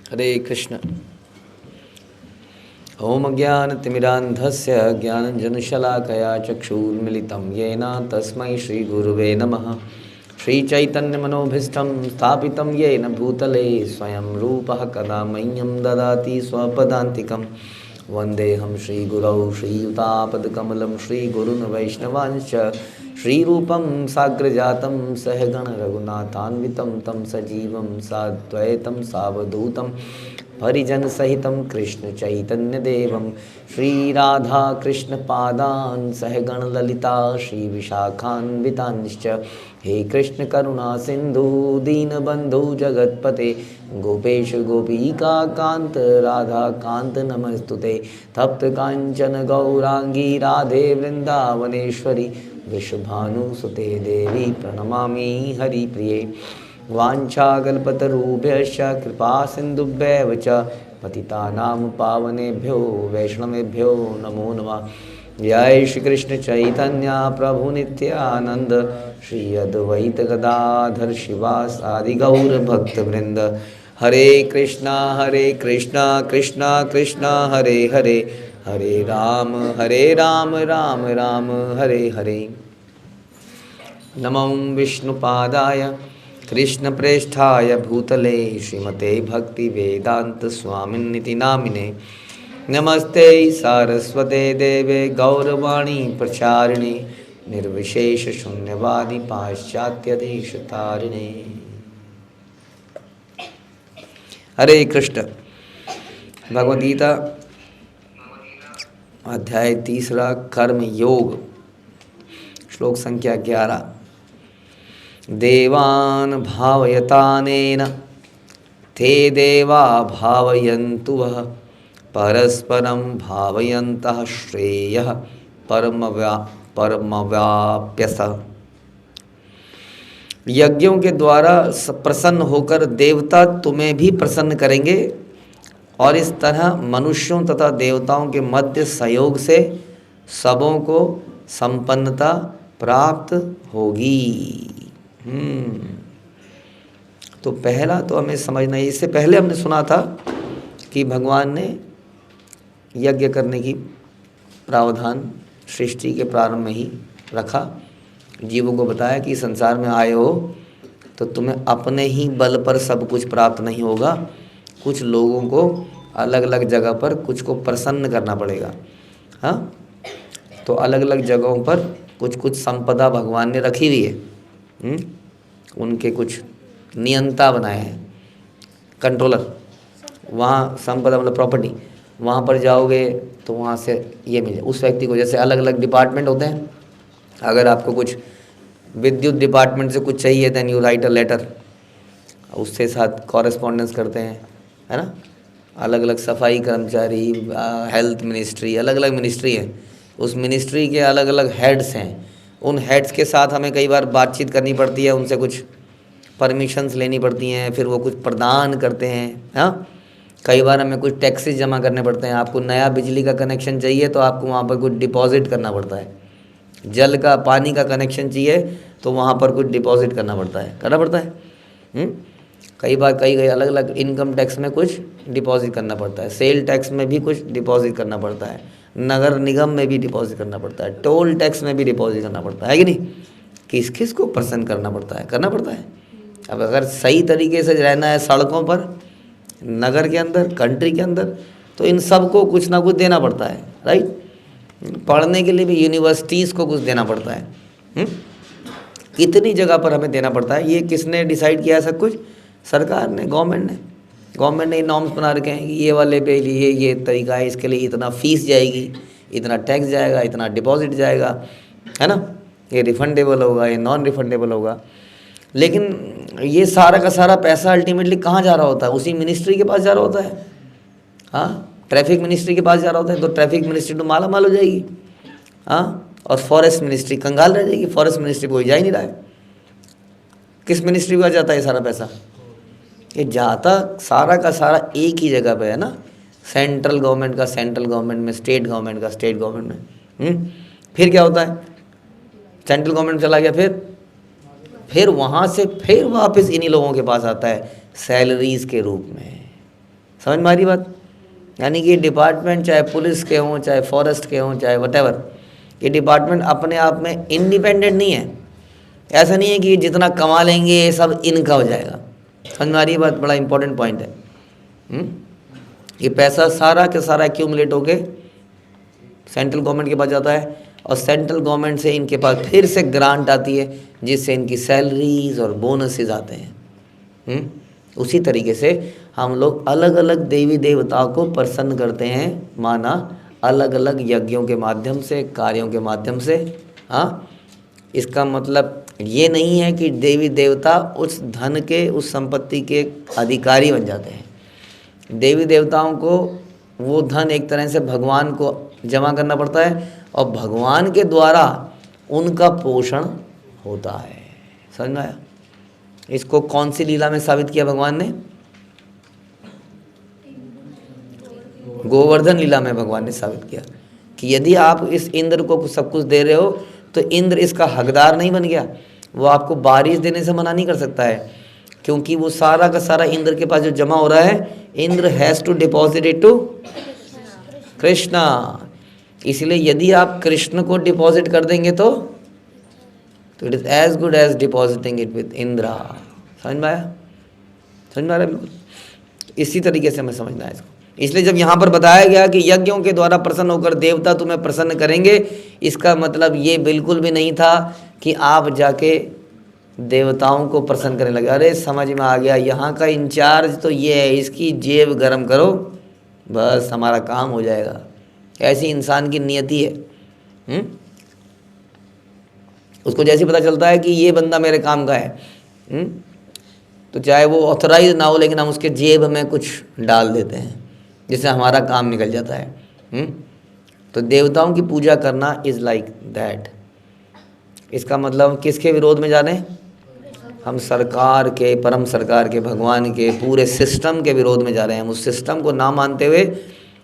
हरे कृष्ण। ओम अज्ञानतिमिरान्धस्य ज्ञानञ्जनशलाकया चक्षुर्मिलितं येन तस्मै श्रीगुरुवे नमः। श्रीचैतन्यमनोभीष्टं स्थापितं येन भूतले स्वयं रूपः कदा मह्यं ददाति स्वपदान्तिकं। वन्देऽहं श्रीगुरौ श्रीयुतापदकमलं श्रीगुरून् वैष्णवांश्च श्रीरूपं साग्रजातं सहगण रघुनाथान्वितं तं सजीवं साद्वैतं सावधूतं परिजन सहितं कृष्ण चैतन्य देवं श्रीराधाकृष्णपादान् सहगण ललिता श्रीविशाखान्वितांश्च। हे कृष्ण करुणा सिंधु दीनबंधु जगत्पते गोपेश गोपिका कांत राधा कांत नमस्तुते। तप्त कांचन गौरांगी राधे वृंदावनेश्वरी विश्वभानुसुते देवी प्रणमामि हरिप्रिये। वाञ्छाकल्पतरुभ्यश्च कृपा सिन्धुभ्यैव च पतितानां पावनेभ्यो वैष्णवेभ्यो नमो नमः। जय श्री कृष्ण चैतन्य प्रभु नित्यानंद श्री अद्वैत गदाधर शिवासादि गौर भक्तवृंद। हरे कृष्णा कृष्णा कृष्णा हरे हरे, हरे राम राम राम हरे हरे। नमो विष्णुपादाय कृष्णप्रेष्ठाय भूतले श्रीमते भक्तिवेदांत स्वामिन्निति नामिने। नमस्ते सारस्वते देवे गौरवाणी प्रचारिणे निर्विशेष शून्यवादी पाश्चात्यदेशतारिणे। हरे कृष्ण। भगवद गीता अध्याय 3 कर्म योग श्लोक संख्या 11। देवान् भावयतानेन ते देवा भावयन्तु वः परस्परं भावयन्तः श्रेयः परमवाप्यसः। यज्ञों के द्वारा प्रसन्न होकर देवता तुम्हें भी प्रसन्न करेंगे और इस तरह मनुष्यों तथा देवताओं के मध्य सहयोग से सबों को संपन्नता प्राप्त होगी। तो पहला तो हमें समझना है। इससे पहले हमने सुना था कि भगवान ने यज्ञ करने की प्रावधान सृष्टि के प्रारंभ में ही रखा। जीवों को बताया कि संसार में आए हो तो तुम्हें अपने ही बल पर सब कुछ प्राप्त नहीं होगा। कुछ लोगों को अलग अलग जगह पर कुछ को प्रसन्न करना पड़ेगा। हाँ, तो अलग अलग जगहों पर कुछ कुछ संपदा भगवान ने रखी हुई है। उनके कुछ नियंता बनाए हैं, कंट्रोलर। वहाँ संपदा मतलब प्रॉपर्टी, वहाँ पर जाओगे तो वहाँ से ये मिले उस व्यक्ति को। जैसे अलग अलग डिपार्टमेंट होते हैं, अगर आपको कुछ विद्युत डिपार्टमेंट से कुछ चाहिए then you write a letter, उसके साथ कॉरेस्पॉन्डेंस करते हैं, है ना। अलग अलग सफाई कर्मचारी, हेल्थ मिनिस्ट्री, अलग अलग मिनिस्ट्री है, उस मिनिस्ट्री के अलग अलग हेड्स हैं। उन हेड्स के साथ हमें कई बार बातचीत करनी पड़ती है, उनसे कुछ परमिशंस लेनी पड़ती हैं, फिर वो कुछ प्रदान करते हैं। हाँ, कई बार हमें कुछ टैक्सेस जमा करने पड़ते हैं। आपको नया बिजली का कनेक्शन चाहिए तो आपको वहाँ पर कुछ डिपॉजिट करना पड़ता है। जल का पानी का कनेक्शन चाहिए तो वहाँ पर कुछ डिपॉजिट करना पड़ता है, कई बार कई अलग अलग इनकम टैक्स में कुछ डिपॉजिट करना पड़ता है, सेल टैक्स में भी कुछ डिपॉजिट करना पड़ता है, नगर निगम में भी डिपॉजिट करना पड़ता है, टोल टैक्स में भी डिपॉजिट करना पड़ता है कि नहीं। किस किस को प्रसन्न करना पड़ता है, करना पड़ता है। अब अगर सही तरीके से रहना है सड़कों पर, नगर के अंदर, कंट्री के अंदर, तो इन सब को कुछ ना कुछ देना पड़ता है, राइट। पढ़ने के लिए भी यूनिवर्सिटीज़ को कुछ देना पड़ता है। कितनी जगह पर हमें देना पड़ता है। ये किसने डिसाइड किया सब कुछ? सरकार ने, गवर्नमेंट ने नॉर्म्स बना रखे हैं कि ये वाले पे ये तरीका है, इसके लिए इतना फीस जाएगी, इतना टैक्स जाएगा, इतना डिपॉजिट जाएगा, है ना। ये रिफंडेबल होगा, ये नॉन रिफंडेबल होगा। लेकिन ये सारा का सारा पैसा अल्टीमेटली कहाँ जा रहा होता है? उसी मिनिस्ट्री के पास जा रहा होता है। हाँ, ट्रैफिक मिनिस्ट्री के पास जा रहा होता है। तो ट्रैफिक मिनिस्ट्री तो माला माल हो जाएगी। हाँ, और फॉरेस्ट मिनिस्ट्री कंगाल रह जाएगी। फॉरेस्ट मिनिस्ट्री कोई जा ही नहीं रहा है। किस मिनिस्ट्री का जाता है सारा पैसा? ये जाता सारा का सारा एक ही जगह पे है ना। सेंट्रल गवर्नमेंट का सेंट्रल गवर्नमेंट में, स्टेट गवर्नमेंट का स्टेट गवर्नमेंट में। फिर क्या होता है? सेंट्रल गवर्नमेंट चला गया, फिर वहाँ से फिर वापस इन्हीं लोगों के पास आता है सैलरीज के रूप में। समझ में आ रही बात? यानी कि डिपार्टमेंट चाहे पुलिस के हों, चाहे फॉरेस्ट के हों, चाहे वटेवर, ये डिपार्टमेंट अपने आप में इंडिपेंडेंट नहीं है। ऐसा नहीं है कि जितना कमा लेंगे ये सब इनका हो जाएगा। समझ में आ रही है बात? बड़ा इंपॉर्टेंट पॉइंट है। ये पैसा सारा के सारा एक्यूमुलेट होके सेंट्रल गवर्नमेंट के पास जाता है और सेंट्रल गवर्नमेंट से इनके पास फिर से ग्रांट आती है जिससे इनकी सैलरीज और बोनसेस आते हैं। उसी तरीके से हम लोग अलग अलग देवी देवताओं को प्रसन्न करते हैं, माना अलग अलग यज्ञों के माध्यम से, कार्यों के माध्यम से। हाँ, इसका मतलब ये नहीं है कि देवी देवता उस धन के, उस संपत्ति के अधिकारी बन जाते हैं। देवी देवताओं को वो धन एक तरह से भगवान को जमा करना पड़ता है और भगवान के द्वारा उनका पोषण होता है। समझ में आया? इसको कौन सी लीला में साबित किया भगवान ने? गोवर्धन लीला में भगवान ने साबित किया कि यदि आप इस इंद्र को सब कुछ दे रहे हो तो इंद्र इसका हकदार नहीं बन गया। वो आपको बारिश देने से मना नहीं कर सकता है, क्योंकि वो सारा का सारा इंद्र के पास जो जमा हो रहा है, Indra has to deposit it to Krishna. इसलिए यदि आप कृष्ण को डिपॉजिट कर देंगे तो it is as good as depositing it with Indra. समझ में आया? समझ में आ रहा है? बिल्कुल इसी तरीके से हमें समझना है इसको। इसलिए जब यहाँ पर बताया गया कि यज्ञों के द्वारा प्रसन्न होकर देवता तुम्हें प्रसन्न करेंगे, इसका मतलब ये बिल्कुल भी नहीं था कि आप जाके देवताओं को प्रसन्न करने लगे। अरे समझ में आ गया, यहाँ का इंचार्ज तो ये है, इसकी जेब गरम करो बस हमारा काम हो जाएगा। ऐसी इंसान की नियति है। उसको जैसे पता चलता है कि ये बंदा मेरे काम का है, तो चाहे वो ऑथराइज ना हो, लेकिन हम उसके जेब में कुछ डाल देते हैं जिससे हमारा काम निकल जाता है। तो देवताओं की पूजा करना इज़ लाइक दैट। इसका मतलब हम किसके विरोध में जा रहे हैं? हम सरकार के, परम सरकार के, भगवान के पूरे सिस्टम के विरोध में जा रहे हैं। हम उस सिस्टम को ना मानते हुए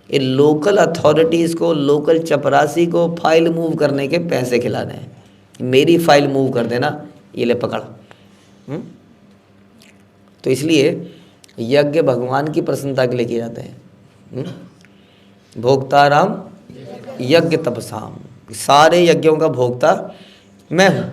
ये लोकल अथॉरिटीज़ को, लोकल चपरासी को फाइल मूव करने के पैसे खिला रहे हैं। मेरी फाइल मूव कर देना, ये ले पकड़। तो इसलिए यज्ञ भगवान की प्रसन्नता के लिए किए जाते हैं। भोक्ताराम यज्ञ तपसाम, सारे यज्ञों का भोक्ता मैं हूँ।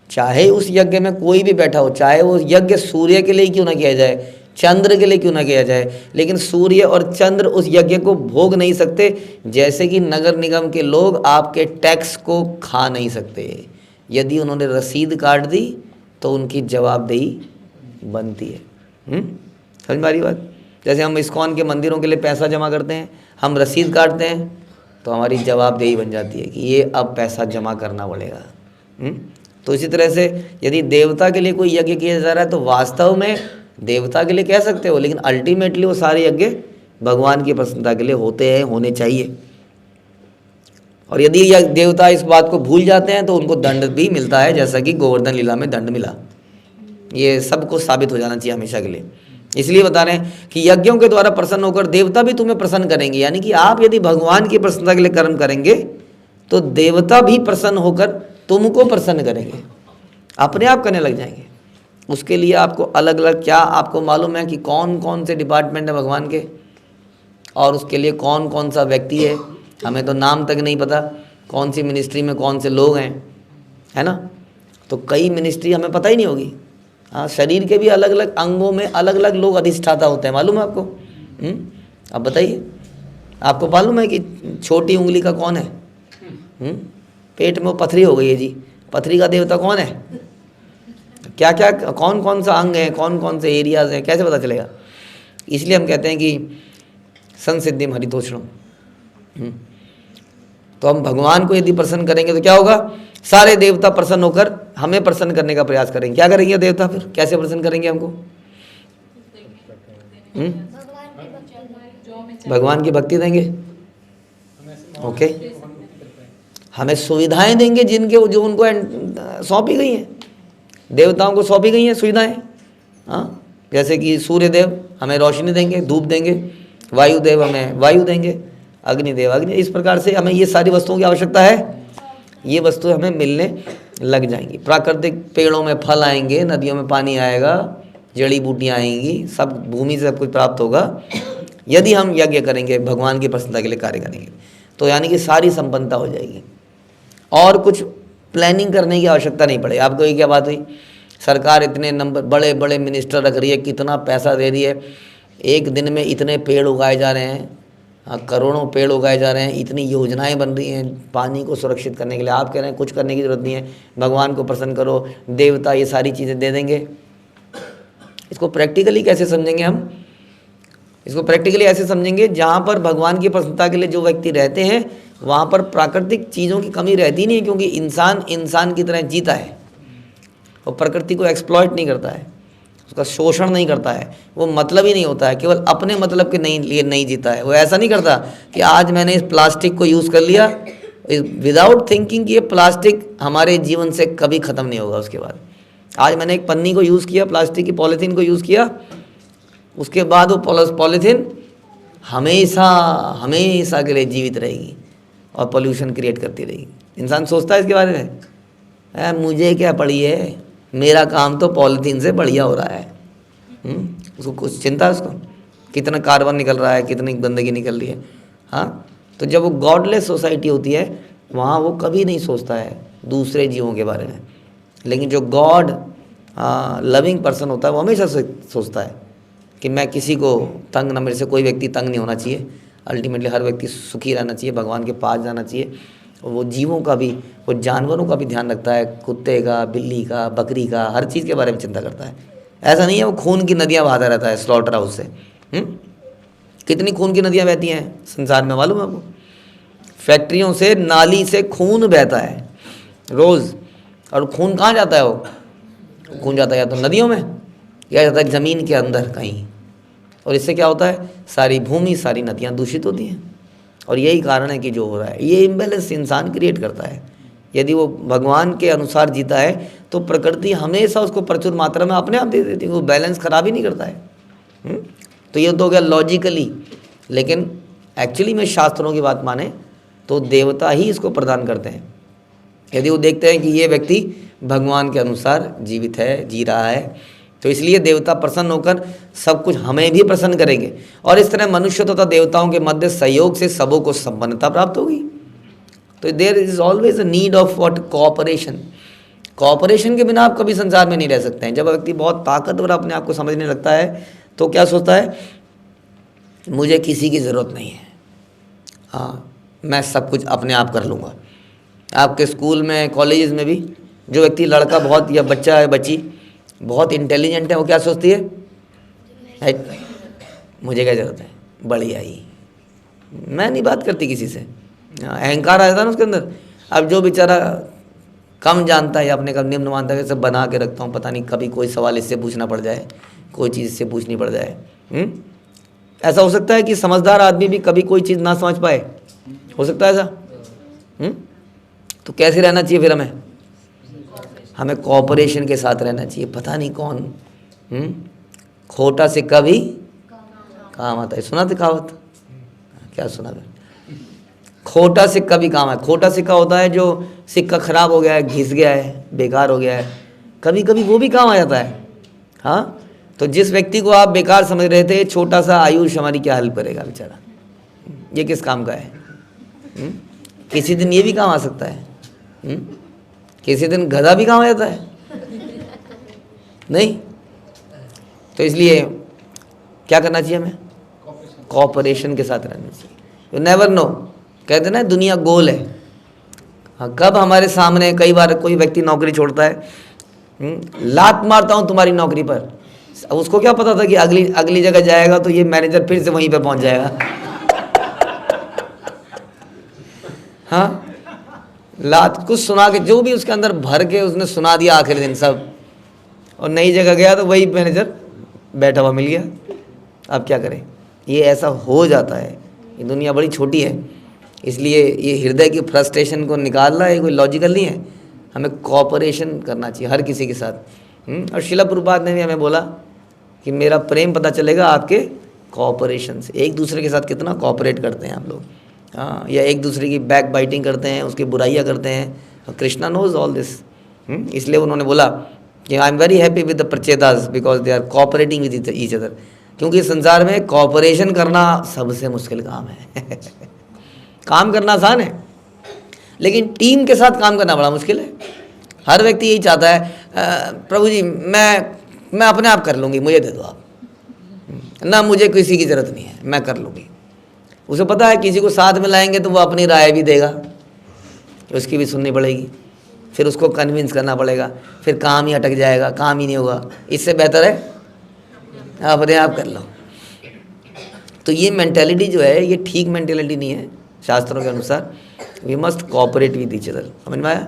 चाहे उस यज्ञ में कोई भी बैठा हो, चाहे वो यज्ञ सूर्य के लिए क्यों ना किया जाए, चंद्र के लिए क्यों ना किया जाए, लेकिन सूर्य और चंद्र उस यज्ञ को भोग नहीं सकते। जैसे कि नगर निगम के लोग आपके टैक्स को खा नहीं सकते। यदि उन्होंने रसीद काट दी तो उनकी जवाबदेही बनती है। समझ में आ रही बात? जैसे हम इस्कॉन के मंदिरों के लिए पैसा जमा करते हैं, हम रसीद काटते हैं तो हमारी जवाबदेही बन जाती है कि ये अब पैसा जमा करना पड़ेगा। तो इसी तरह से यदि देवता के लिए कोई यज्ञ किया जा रहा है तो वास्तव में देवता के लिए कह सकते हो, लेकिन अल्टीमेटली वो सारे यज्ञ भगवान की प्रसन्नता के लिए होते हैं, होने चाहिए। और यदि देवता इस बात को भूल जाते हैं तो उनको दंड भी मिलता है, जैसा कि गोवर्धन लीला में दंड मिला। ये सबको साबित हो जाना चाहिए हमेशा के लिए। इसलिए बता रहे हैं कि यज्ञों के द्वारा प्रसन्न होकर देवता भी तुम्हें प्रसन्न करेंगे। यानी कि आप यदि भगवान की प्रसन्नता के लिए कर्म करेंगे तो देवता भी प्रसन्न होकर तुमको प्रसन्न करेंगे, अपने आप करने लग जाएंगे। उसके लिए आपको अलग अलग, क्या आपको मालूम है कि कौन कौन से डिपार्टमेंट है भगवान के, और उसके लिए कौन कौन सा व्यक्ति है? हमें तो नाम तक नहीं पता कौन सी मिनिस्ट्री में कौन से लोग हैं, है ना। तो कई मिनिस्ट्री हमें पता ही नहीं होगी। हाँ, शरीर के भी अलग अलग अंगों में अलग अलग लोग अधिष्ठाता होते हैं, मालूम है आपको? अब बताइए, आपको मालूम है कि छोटी उंगली का कौन है? पेट में वो पथरी हो गई है जी, पथरी का देवता कौन है? क्या क्या, कौन कौन सा अंग है, कौन कौन से एरियाज हैं, कैसे पता चलेगा? इसलिए हम कहते हैं कि संसिद्धिम हरितोषणम। तो हम भगवान को यदि प्रसन्न करेंगे तो क्या होगा? सारे देवता प्रसन्न होकर हमें प्रसन्न करने का प्रयास करेंगे। क्या करेंगे देवता? फिर कैसे प्रसन्न करेंगे हमको? भगवान की भक्ति देंगे, ओके। हमें सुविधाएं देंगे जिनके जो उनको सौंपी गई हैं, देवताओं को सौंपी गई हैं सुविधाएं। हाँ, जैसे कि सूर्य देव हमें रोशनी देंगे, धूप देंगे, वायुदेव हमें वायु देंगे, अग्निदेव अग्नि। इस प्रकार से हमें ये सारी वस्तुओं की आवश्यकता है। ये वस्तुएं हमें मिलने लग जाएंगी। प्राकृतिक पेड़ों में फल आएंगे, नदियों में पानी आएगा, जड़ी बूटियाँ आएंगी, सब भूमि से सब कुछ प्राप्त होगा यदि हम यज्ञ करेंगे, भगवान की प्रसन्नता के लिए कार्य करेंगे। तो यानी कि सारी संपन्नता हो जाएगी और कुछ प्लानिंग करने की आवश्यकता नहीं पड़ेगी। आपको ये क्या बात हुई, सरकार इतने नंबर बड़े बड़े मिनिस्टर रख रही है, कितना पैसा दे रही है, एक दिन में इतने पेड़ उगाए जा रहे हैं, करोड़ों पेड़ उगाए जा रहे हैं, इतनी योजनाएं बन रही हैं पानी को सुरक्षित करने के लिए। आप कह रहे हैं कुछ करने की ज़रूरत नहीं है, भगवान को प्रसन्न करो, देवता ये सारी चीज़ें दे देंगे। इसको प्रैक्टिकली कैसे समझेंगे हम? इसको प्रैक्टिकली ऐसे समझेंगे, जहाँ पर भगवान की प्रसन्नता के लिए जो व्यक्ति रहते हैं वहाँ पर प्राकृतिक चीज़ों की कमी रहती नहीं, क्योंकि इंसान इंसान की तरह जीता है और प्रकृति को एक्सप्लॉइट नहीं करता है, उसका शोषण नहीं करता है, वो मतलब ही नहीं होता है, केवल अपने मतलब के लिए नहीं जीता है। वो ऐसा नहीं करता कि आज मैंने इस प्लास्टिक को यूज़ कर लिया विदाउट थिंकिंग कि ये प्लास्टिक हमारे जीवन से कभी ख़त्म नहीं होगा। उसके बाद आज मैंने एक पन्नी को यूज़ किया, प्लास्टिक की पॉलीथीन को यूज़ किया, उसके बाद वो पॉलीथीन हमेशा हमेशा के लिए जीवित रहेगी और पोल्यूशन क्रिएट करती रहेगी। इंसान सोचता है इसके बारे में, मुझे क्या पड़ी है, मेरा काम तो पॉलीथीन से बढ़िया हो रहा है। उसको कुछ चिंता है उसको कितना कार्बन निकल रहा है, कितनी गंदगी निकल रही है। हाँ, तो जब वो गॉडलेस सोसाइटी होती है वहाँ वो कभी नहीं सोचता है दूसरे जीवों के बारे में, लेकिन जो गॉड लविंग पर्सन होता है वो हमेशा सोचता है कि मैं किसी को तंग ना, मेरे से कोई व्यक्ति तंग नहीं होना चाहिए। अल्टीमेटली हर व्यक्ति सुखी रहना चाहिए, भगवान के पास जाना चाहिए। और वो जीवों का भी, वो जानवरों का भी ध्यान रखता है, कुत्ते का, बिल्ली का, बकरी का, हर चीज़ के बारे में चिंता करता है। ऐसा नहीं है वो खून की नदियाँ बहाता रहता है स्लॉटर हाउस से। कितनी खून की नदियाँ बहती हैं संसार में मालूम है आपको? फैक्ट्रियों से, नाली से खून बहता है रोज़। और खून कहाँ जाता है? वो खून जाता है या तो नदियों में या जाता है ज़मीन के अंदर कहीं। और इससे क्या होता है, सारी भूमि, सारी नदियाँ दूषित होती हैं। और यही कारण है कि जो हो रहा है ये इम्बैलेंस इंसान क्रिएट करता है। यदि वो भगवान के अनुसार जीता है तो प्रकृति हमेशा उसको प्रचुर मात्रा में अपने आप दे देती है, वो बैलेंस खराब ही नहीं करता है। तो ये तो हो गया लॉजिकली, लेकिन एक्चुअली में शास्त्रों की बात माने तो देवता ही इसको प्रदान करते हैं। यदि वो देखते हैं कि ये व्यक्ति भगवान के अनुसार जीवित है, जी रहा है, तो इसलिए देवता प्रसन्न होकर सब कुछ हमें भी प्रसन्न करेंगे। और इस तरह मनुष्य तथा देवताओं के मध्य सहयोग से सबों को संपन्नता प्राप्त होगी। तो there is always a need of what, cooperation. Cooperation के बिना आप कभी संसार में नहीं रह सकते हैं। जब व्यक्ति बहुत ताकतवर अपने आप को समझने लगता है तो क्या सोचता है, मुझे किसी की ज़रूरत नहीं है, हाँ मैं सब कुछ अपने आप कर लूँगा। आपके स्कूल में, कॉलेजेस में भी जो व्यक्ति, लड़का बहुत या बच्चा है, बच्ची बहुत इंटेलिजेंट है, वो क्या सोचती है, मुझे क्या ज़रूरत है, बढ़िया ही, मैं नहीं बात करती किसी से। अहंकार आ जाता है ना उसके अंदर। अब जो बेचारा कम जानता है या अपने का निम्न मानता है, सब बना के रखता हूँ, पता नहीं कभी कोई सवाल इससे पूछना पड़ जाए, कोई चीज़ इससे पूछनी पड़ जाए। ऐसा हो सकता है कि समझदार आदमी भी कभी कोई चीज़ ना समझ पाए, हो सकता है ऐसा। तो कैसे रहना चाहिए फिर हमें कोऑपरेशन के साथ रहना चाहिए। पता नहीं कौन खोटा सिक्का भी काम आता है, सुना था कहावत? क्या सुना था? खोटा सिक्का भी काम है। खोटा सिक्का होता है जो सिक्का खराब हो गया है, घिस गया है, बेकार हो गया है, कभी कभी वो भी काम आ जाता है। हाँ, तो जिस व्यक्ति को आप बेकार समझ रहे थे, छोटा सा आयुष हमारी क्या हेल्प करेगा बेचारा, ये किस काम का है? किसी दिन ये भी काम आ सकता है, किसी दिन गधा भी काम आ जाता है, नहीं? तो इसलिए क्या करना चाहिए हमें? कोऑपरेशन के साथ रहना चाहिए। यू नेवर नो, कहते ना दुनिया गोल है। हाँ, कब हमारे सामने कई बार कोई व्यक्ति नौकरी छोड़ता है, लात मारता हूँ तुम्हारी नौकरी पर, उसको क्या पता था कि अगली जगह जाएगा तो ये मैनेजर फिर से वहीं पर पहुंच जाएगा। हाँ, लात कुछ सुना के, जो भी उसके अंदर भर के उसने सुना दिया आखिरी दिन सब, और नई जगह गया तो वही मैनेजर बैठा हुआ मिल गया। अब क्या करें? ये ऐसा हो जाता है। ये दुनिया बड़ी छोटी है, इसलिए ये हृदय की फ्रस्ट्रेशन को निकालना है कोई लॉजिकल नहीं है। हमें कोऑपरेशन करना चाहिए हर किसी के साथ। और शिला प्रभुपाद ने भी हमें बोला कि मेरा प्रेम पता चलेगा आपके कोऑपरेशन से। एक दूसरे के साथ कितना कोऑपरेट करते हैं हम लोग, हाँ, या एक दूसरे की बैक बाइटिंग करते हैं, उसकी बुराइयाँ करते हैं। Krishna knows all this. इसलिए उन्होंने बोला कि I am very happy with the Prachetas because they are cooperating with each other, क्योंकि संसार में कोऑपरेशन करना सबसे मुश्किल काम है। काम करना आसान है, लेकिन टीम के साथ काम करना बड़ा मुश्किल है। हर व्यक्ति यही चाहता है प्रभु जी मैं अपने आप कर लूँगी, मुझे दे दो आप, ना मुझे किसी की ज़रूरत नहीं है, मैं कर लूँगी। उसे पता है किसी को साथ में लाएंगे तो वो अपनी राय भी देगा, उसकी भी सुननी पड़ेगी, फिर उसको कन्विंस करना पड़ेगा, फिर काम ही अटक जाएगा, काम ही नहीं होगा। इससे बेहतर है अपने आप कर लो। तो ये मेंटेलिटी जो है ये ठीक मेंटेलिटी नहीं है शास्त्रों के अनुसार। We must cooperate with each other, समझ में आया?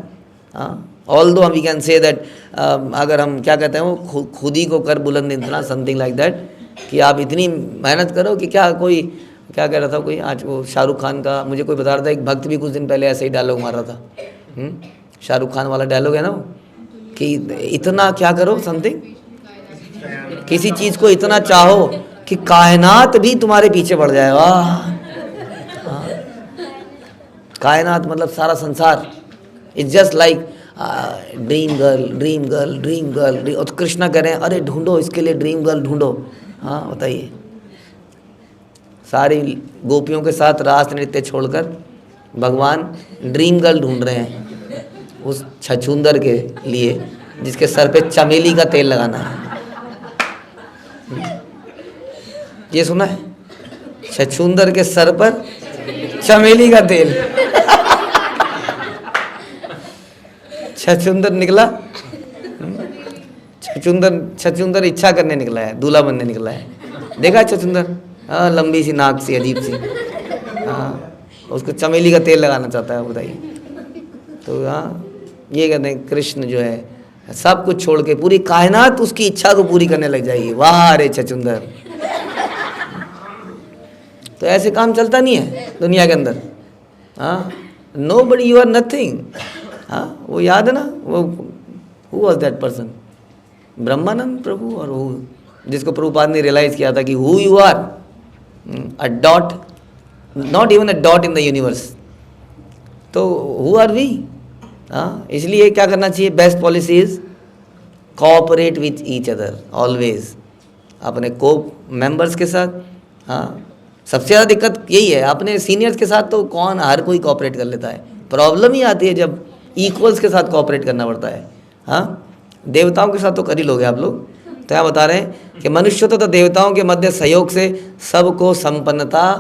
हाँ, ऑल दो वी कैन से दैट, अगर हम क्या कहते हैं वो खुद ही को कर बुलंद इतना, समथिंग लाइक दैट, कि आप इतनी मेहनत करो कि क्या कोई क्या कह रहा था कोई आज वो शाहरुख खान का मुझे कोई बता रहा था, एक भक्त भी कुछ दिन पहले ऐसे ही डायलॉग मार रहा था। शाहरुख खान वाला डायलॉग है ना वो, कि इतना क्या करो समथिंग, किसी चीज़ को इतना चाहो कि कायनात भी तुम्हारे पीछे पड़ जाए। वाह, कायनात मतलब सारा संसार। It's just like dream girl dream girl dream girl. और तो कृष्णा कह रहे हैं अरे ढूंढो इसके लिए ड्रीम गर्ल ढूंढो। हाँ बताइए, सारी गोपियों के साथ रास नृत्य छोड़कर भगवान ड्रीम गर्ल ढूंढ रहे हैं उस छछूंदर के लिए जिसके सर पे चमेली का तेल लगाना है। ये सुना है? छछूंदर के सर पर चमेली का तेल। छछूंदर निकला, छछूंदर इच्छा करने निकला है, दूल्हा बनने निकला है। देखा छछूंदर? हाँ, लंबी सी नाक सी अजीब सी। हाँ, उसको चमेली का तेल लगाना चाहता है, बताइए। तो हाँ, ये कहते हैं कृष्ण जो है सब कुछ छोड़ के पूरी कायनात उसकी इच्छा को पूरी करने लग जाएगी। वाह रे छछूंदर। तो ऐसे काम चलता नहीं है दुनिया के अंदर। हाँ, nobody you are nothing. हाँ, वो याद है ना वो who was that person, Brahmananda Prabhu, और वो जिसको प्रभुपाद ने रियलाइज किया था कि who you are, a dot, not even a dot in the universe. तो हु आर वी? हाँ, इसलिए क्या करना चाहिए? Best policy is cooperate with each other always, अपने को मेंबर्स के साथ। हाँ, सबसे ज़्यादा दिक्कत यही है, अपने सीनियर्स के साथ तो कौन, हर कोई कोऑपरेट कर लेता है। प्रॉब्लम ही आती है जब इक्वल्स के साथ कोऑपरेट करना पड़ता है। हाँ, देवताओं के साथ तो कर ही लोगे आप लोग। तो यहाँ बता रहे हैं कि मनुष्य तो देवताओं के मध्य सहयोग से सबको संपन्नता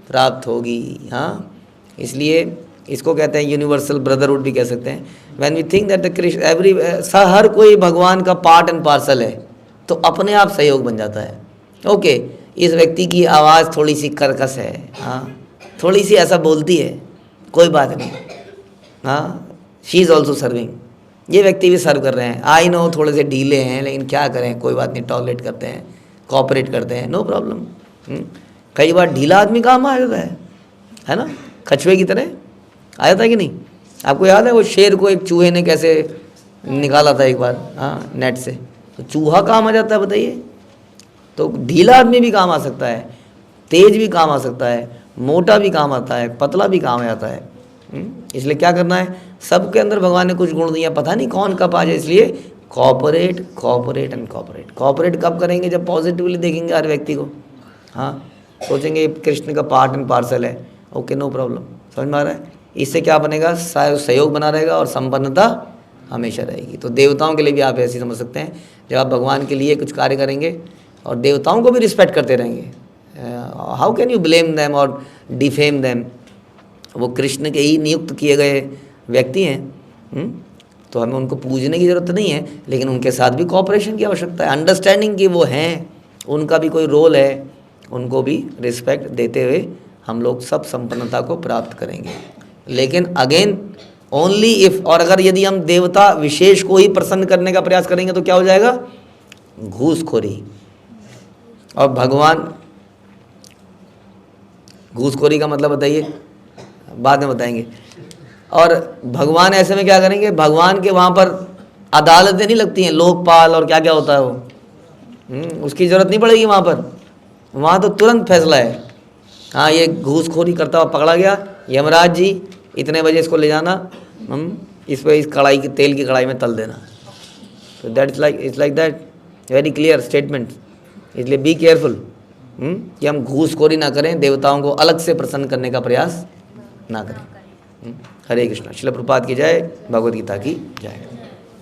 प्राप्त होगी। हाँ, इसलिए इसको कहते हैं यूनिवर्सल ब्रदरहुड भी कह सकते हैं। When we think that the Krishna every, हर कोई भगवान का पार्ट एंड पार्सल है, तो अपने आप सहयोग बन जाता है। ओके, इस व्यक्ति की आवाज़ थोड़ी सी कर्कश है, हाँ, थोड़ी सी ऐसा बोलती है, कोई बात नहीं। हाँ, शी इज़ ऑल्सो सर्विंग, ये व्यक्ति भी सर्व कर रहे हैं। आई नो थोड़े से ढीले हैं, लेकिन क्या करें, कोई बात नहीं, टॉलरेट करते हैं, कोऑपरेट करते हैं, नो प्रॉब्लम। कई बार ढीला आदमी काम आ जाता है ना, कछुए की तरह आ जाता है कि नहीं? आपको याद है वो शेर को एक चूहे ने कैसे निकाला था एक बार, हाँ, नेट से, तो चूहा काम आ जाता है, बताइए। तो ढीला आदमी भी काम आ सकता है, तेज भी काम आ सकता है, मोटा भी काम आता है, पतला भी काम आ जाता है। इसलिए क्या करना है, सबके अंदर भगवान ने कुछ गुण दिया, पता नहीं कौन कब आ जाए। इसलिए cooperate cooperate and cooperate. Cooperate कब करेंगे? जब पॉजिटिवली देखेंगे हर व्यक्ति को। हाँ, सोचेंगे कृष्ण का पार्ट एंड पार्सल है, ओके, नो प्रॉब्लम, समझ में आ रहा है? इससे क्या बनेगा? सहयोग बना रहेगा और संपन्नता हमेशा रहेगी। तो देवताओं के लिए भी आप ऐसे समझ सकते हैं, जब आप भगवान के लिए कुछ कार्य करेंगे और देवताओं को भी रिस्पेक्ट करते रहेंगे, how can you blame them और डिफेम देम? वो कृष्ण के ही नियुक्त किए गए व्यक्ति हैं, तो हमें उनको पूजने की ज़रूरत नहीं है, लेकिन उनके साथ भी कोऑपरेशन की आवश्यकता है, अंडरस्टैंडिंग कि वो हैं, उनका भी कोई रोल है, उनको भी रिस्पेक्ट देते हुए हम लोग सब संपन्नता को प्राप्त करेंगे। लेकिन अगेन ओनली इफ़, और अगर यदि हम देवता विशेष को ही प्रसन्न करने का प्रयास करेंगे तो क्या हो जाएगा? घूसखोरी। और भगवान, घूसखोरी का मतलब बताइए, बाद में बताएंगे। और भगवान ऐसे में क्या करेंगे? भगवान के वहाँ पर अदालतें नहीं लगती हैं, लोकपाल और क्या क्या होता है वो, उसकी ज़रूरत नहीं पड़ेगी वहाँ पर। वहाँ तो तुरंत फैसला है। हाँ, ये घूसखोरी करता हुआ पकड़ा गया, यमराज जी इतने बजे इसको ले जाना, इस पर इस कढ़ाई की, तेल की कढ़ाई में तल देना। तो that it's like that very clear statement. इसलिए बी केयरफुल कि हम घूसखोरी ना करें, देवताओं को अलग से प्रसन्न करने का प्रयास ना करें। हरे कृष्णा। श्रील प्रभुपाद की जय, भगवद गीता की जय।